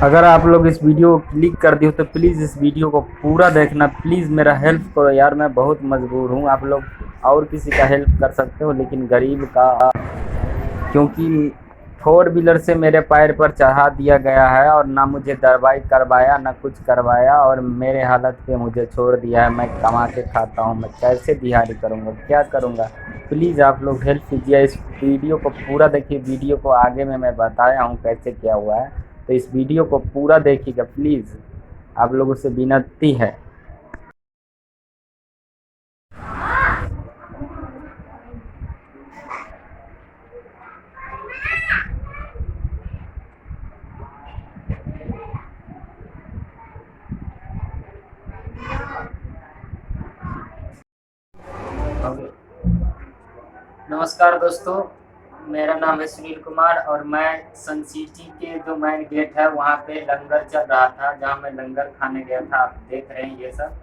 अगर आप लोग इस वीडियो को क्लिक कर दिए हो तो प्लीज़ इस वीडियो को पूरा देखना। प्लीज़ मेरा हेल्प करो यार, मैं बहुत मजबूर हूँ। आप लोग और किसी का हेल्प कर सकते हो लेकिन गरीब का, क्योंकि फोर व्हीलर से मेरे पैर पर चढ़ा दिया गया है और ना मुझे दवाई करवाया ना कुछ करवाया, और मेरे हालत पे मुझे छोड़ दिया है। मैं कमा के खाता हूँ, मैं कैसे दिहाड़ी करूँगा, क्या करूँगा। प्लीज़ आप लोग हेल्प कीजिए। इस वीडियो को पूरा देखिए। वीडियो को आगे में मैं बताया हूँ कैसे क्या हुआ है, तो इस वीडियो को पूरा देखिएगा प्लीज़, आप लोगों से विनती है। नमस्कार दोस्तों, मेरा नाम है सुनील कुमार और मैं सन सिटी के जो मेन गेट है वहाँ पे लंगर चल रहा था, जहाँ मैं लंगर खाने गया था। आप देख रहे हैं ये सब।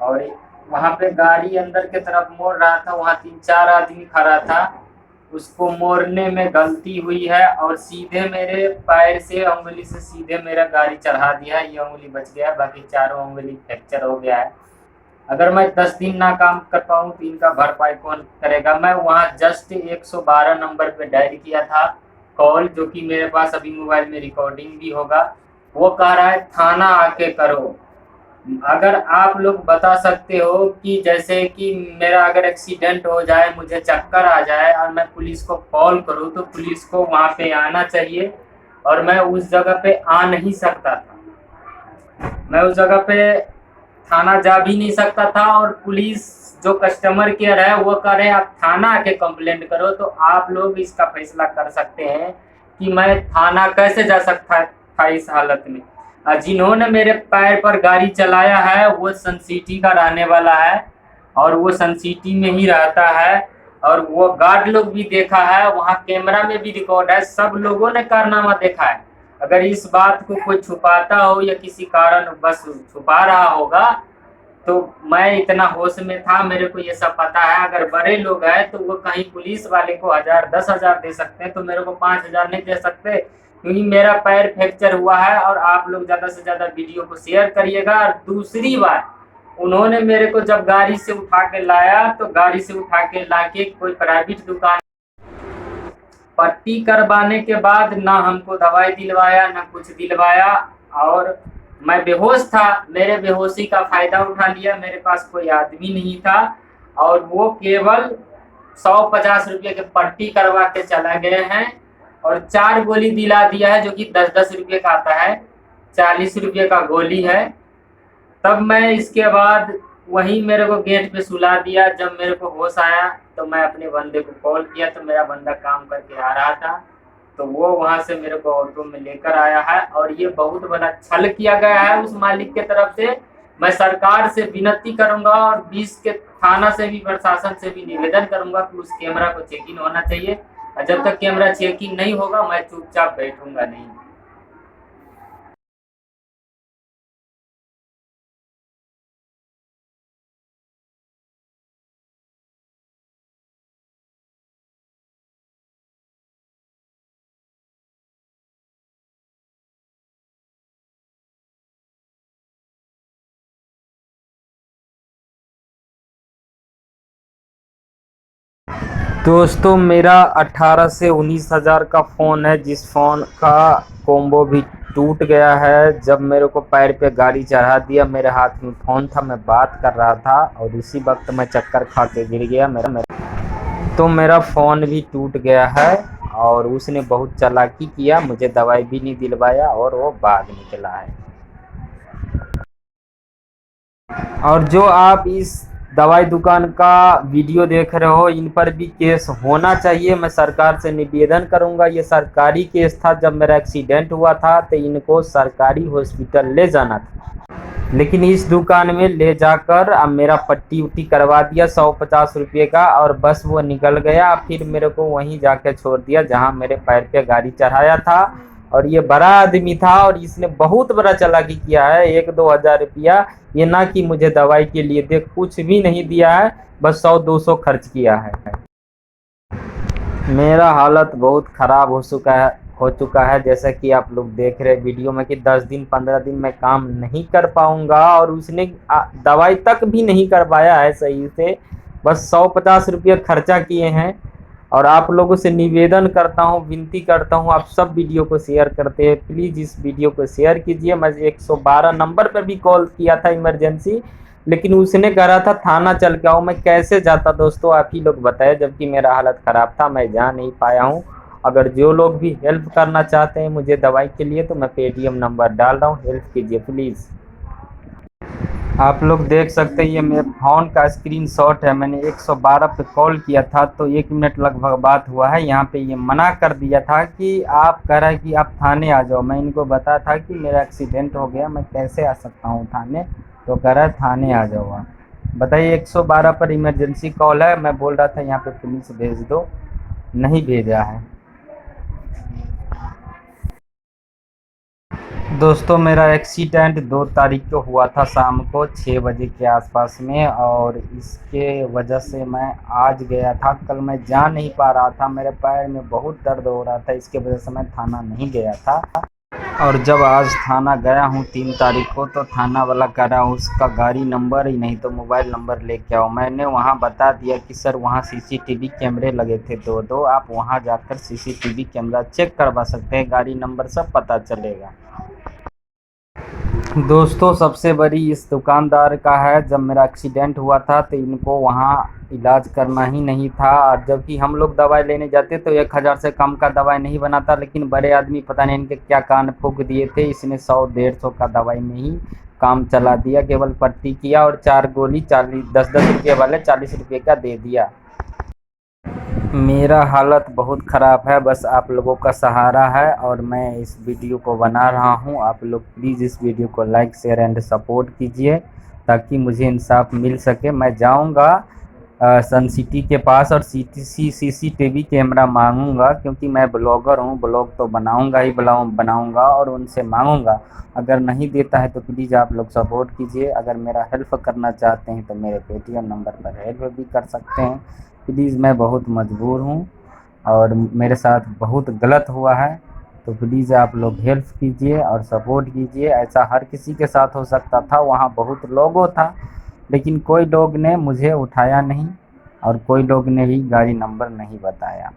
और वहाँ पे गाड़ी अंदर की तरफ मोड़ रहा था, वहाँ 3-4 आदमी खड़ा था। उसको मोड़ने में गलती हुई है और सीधे मेरे पैर से, उंगली से सीधे मेरा गाड़ी चढ़ा दिया है। ये उंगली बच गया, बाकी चारों उंगली फ्रैक्चर हो गया है। अगर मैं 10 दिन ना काम कर पाऊँ तो इनका भरपाई कौन करेगा। मैं वहाँ जस्ट 112 नंबर पे डायल किया था कॉल, जो कि मेरे पास अभी मोबाइल में रिकॉर्डिंग भी होगा। वो कह रहा है थाना आके करो। अगर आप लोग बता सकते हो कि जैसे कि मेरा अगर एक्सीडेंट हो जाए, मुझे चक्कर आ जाए और मैं पुलिस को कॉल करूँ, तो पुलिस को वहाँ पे आना चाहिए। और मैं उस जगह पे आ नहीं सकता था। मैं उस जगह पे थाना जा भी नहीं सकता था। और पुलिस जो कस्टमर केयर है वो कह रहे हैं आप थाना आके कंप्लेंट करो। तो आप लोग इसका फैसला कर सकते हैं कि मैं थाना कैसे जा सकता था इस हालत में। जिन्होंने मेरे पैर पर गाड़ी चलाया है वो सन सिटी का रहने वाला है और वो सन सिटी में ही रहता है। और वो गार्ड लोग भी देखा है, वहाँ कैमरा में भी रिकॉर्ड है, सब लोगों ने कारनामा देखा है। अगर इस बात को कोई छुपाता हो या किसी कारण बस छुपा रहा होगा, तो मैं इतना होश में था, मेरे को ये सब पता है। अगर बड़े लोग हैं तो वो कहीं पुलिस वाले को 1000 10,000 दे सकते हैं, तो मेरे को 5,000 नहीं दे सकते, क्योंकि मेरा पैर फ्रैक्चर हुआ है। और आप लोग ज़्यादा से ज़्यादा वीडियो को शेयर करिएगा। और दूसरी बात, उन्होंने मेरे को जब गाड़ी से उठा के लाया तो गाड़ी से उठा के लाके कोई प्राइवेट दुकान पट्टी करवाने के बाद ना हमको दवाई दिलवाया ना कुछ दिलवाया। और मैं बेहोश था, मेरे बेहोशी का फायदा उठा लिया। मेरे पास कोई आदमी नहीं था और वो केवल 150 रुपये के पट्टी करवा के चला गए हैं और 4 गोली दिला दिया है, जो कि 10-10 रुपये का आता है। 40 रुपये का गोली है। तब मैं इसके बाद वहीं मेरे को गेट पे सुला दिया। जब मेरे को होश आया तो मैं अपने बंदे को कॉल किया, तो मेरा बंदा काम करके आ रहा था, तो वो वहां से मेरे को ऑटो में लेकर आया है। और ये बहुत बड़ा छल किया गया है उस मालिक के तरफ से। मैं सरकार से विनती करूंगा और 20 के थाना से भी, प्रशासन से भी निवेदन करूंगा कि उस कैमरा को चेकिंग होना चाहिए। और जब तक कैमरा चेकिंग नहीं होगा मैं चुपचाप बैठूंगा नहीं। दोस्तों, मेरा 18 से 19,000 का फ़ोन है, जिस फ़ोन का कॉम्बो भी टूट गया है। जब मेरे को पैर पे गाड़ी चढ़ा दिया, मेरे हाथ में फ़ोन था, मैं बात कर रहा था और उसी वक्त मैं चक्कर खा के गिर गया। तो मेरा फ़ोन भी टूट गया है और उसने बहुत चालाकी किया, मुझे दवाई भी नहीं दिलवाया और वो भाग निकला है। और जो आप इस दवाई दुकान का वीडियो देख रहे हो, इन पर भी केस होना चाहिए। मैं सरकार से निवेदन करूंगा। ये सरकारी केस था, जब मेरा एक्सीडेंट हुआ था तो इनको सरकारी हॉस्पिटल ले जाना था, लेकिन इस दुकान में ले जाकर अब मेरा पट्टी उट्टी करवा दिया 150 रुपये का, और बस वो निकल गया। फिर मेरे को वहीं जाके छोड़ दिया जहां मेरे पैर पे गाड़ी चढ़ाया था। और ये बड़ा आदमी था और इसने बहुत बड़ा चालाकी किया है। 1-2 हज़ार रुपया, ये ना कि मुझे दवाई के लिए दे, कुछ भी नहीं दिया है, बस 100-200 खर्च किया है। मेरा हालत बहुत ख़राब हो चुका है। हो चुका है, जैसा कि आप लोग देख रहे हैं वीडियो में कि 10 दिन 15 दिन मैं काम नहीं कर पाऊंगा, और उसने दवाई तक भी नहीं करवाया है सही से, बस 150 रुपये खर्चा किए हैं। और आप लोगों से निवेदन करता हूं, विनती करता हूं, आप सब वीडियो को शेयर करते हैं, प्लीज़ इस वीडियो को शेयर कीजिए। मैं 112 नंबर पर भी कॉल किया था इमरजेंसी, लेकिन उसने कहा था थाना चल के आओ। मैं कैसे जाता दोस्तों, आप ही लोग बताए, जबकि मेरा हालत ख़राब था, मैं जा नहीं पाया हूँ। अगर जो लोग भी हेल्प करना चाहते हैं मुझे दवाई के लिए, तो मैं पेटीएम नंबर डाल रहा हूँ, हेल्प कीजिए प्लीज़। आप लोग देख सकते हैं, ये मेरे फ़ोन का स्क्रीनशॉट है। मैंने 112 पे कॉल किया था, तो 1 मिनट लगभग बात हुआ है। यहाँ पे ये मना कर दिया था कि आप कह रहे हैं कि आप थाने आ जाओ। मैं इनको बताया था कि मेरा एक्सीडेंट हो गया, मैं कैसे आ सकता हूँ थाने, तो कह रहा है थाने आ जाओ आप। बताइए, 112 पर इमरजेंसी कॉल है, मैं बोल रहा था यहाँ पे पुलिस भेज दो, नहीं भेजा है। दोस्तों, मेरा एक्सीडेंट 2 तारीख को हुआ था, शाम को 6 बजे के आसपास में, और इसके वजह से मैं आज गया था। कल मैं जा नहीं पा रहा था, मेरे पैर में बहुत दर्द हो रहा था, इसके वजह से मैं थाना नहीं गया था। और जब आज थाना गया हूँ 3 तारीख को, तो थाना वाला कह रहा है उसका गाड़ी नंबर ही नहीं, तो मोबाइल नंबर लेके आओ। मैंने वहाँ बता दिया कि सर वहाँ सीसीटीवी कैमरे लगे थे 2-2, आप वहाँ जाकर सीसीटीवी कैमरा चेक करवा सकते हैं, गाड़ी नंबर सब पता चलेगा। दोस्तों, सबसे बड़ी इस दुकानदार का है, जब मेरा एक्सीडेंट हुआ था तो इनको वहाँ इलाज करना ही नहीं था, और जबकि हम लोग दवाई लेने जाते तो 1000 से कम का दवाई नहीं बनाता, लेकिन बड़े आदमी पता नहीं इनके क्या कान फूंक दिए थे, इसने 100-150 का दवाई में ही काम चला दिया। केवल पट्टी किया और 4 गोली 10-10 रुपये वाले 40 रुपये का दे दिया। मेरा हालत बहुत ख़राब है, बस आप लोगों का सहारा है, और मैं इस वीडियो को बना रहा हूँ। आप लोग प्लीज़ इस वीडियो को लाइक शेयर एंड सपोर्ट कीजिए, ताकि मुझे इंसाफ मिल सके। मैं जाऊँगा सन सिटी के पास और सीसीटीवी कैमरा मांगूंगा, क्योंकि मैं ब्लॉगर हूँ, ब्लॉग तो बनाऊंगा ही बनाऊंगा, और उनसे मांगूंगा। अगर नहीं देता है तो प्लीज़ आप लोग सपोर्ट कीजिए। अगर मेरा हेल्प करना चाहते हैं तो मेरे पेटीएम नंबर पर हेल्प भी कर सकते हैं प्लीज़। मैं बहुत मजबूर हूँ और मेरे साथ बहुत गलत हुआ है, तो प्लीज़ आप लोग हेल्प कीजिए और सपोर्ट कीजिए। ऐसा हर किसी के साथ हो सकता था, वहाँ बहुत लोगों था, लेकिन कोई लोग ने मुझे उठाया नहीं, और कोई लोग ने भी गाड़ी नंबर नहीं बताया।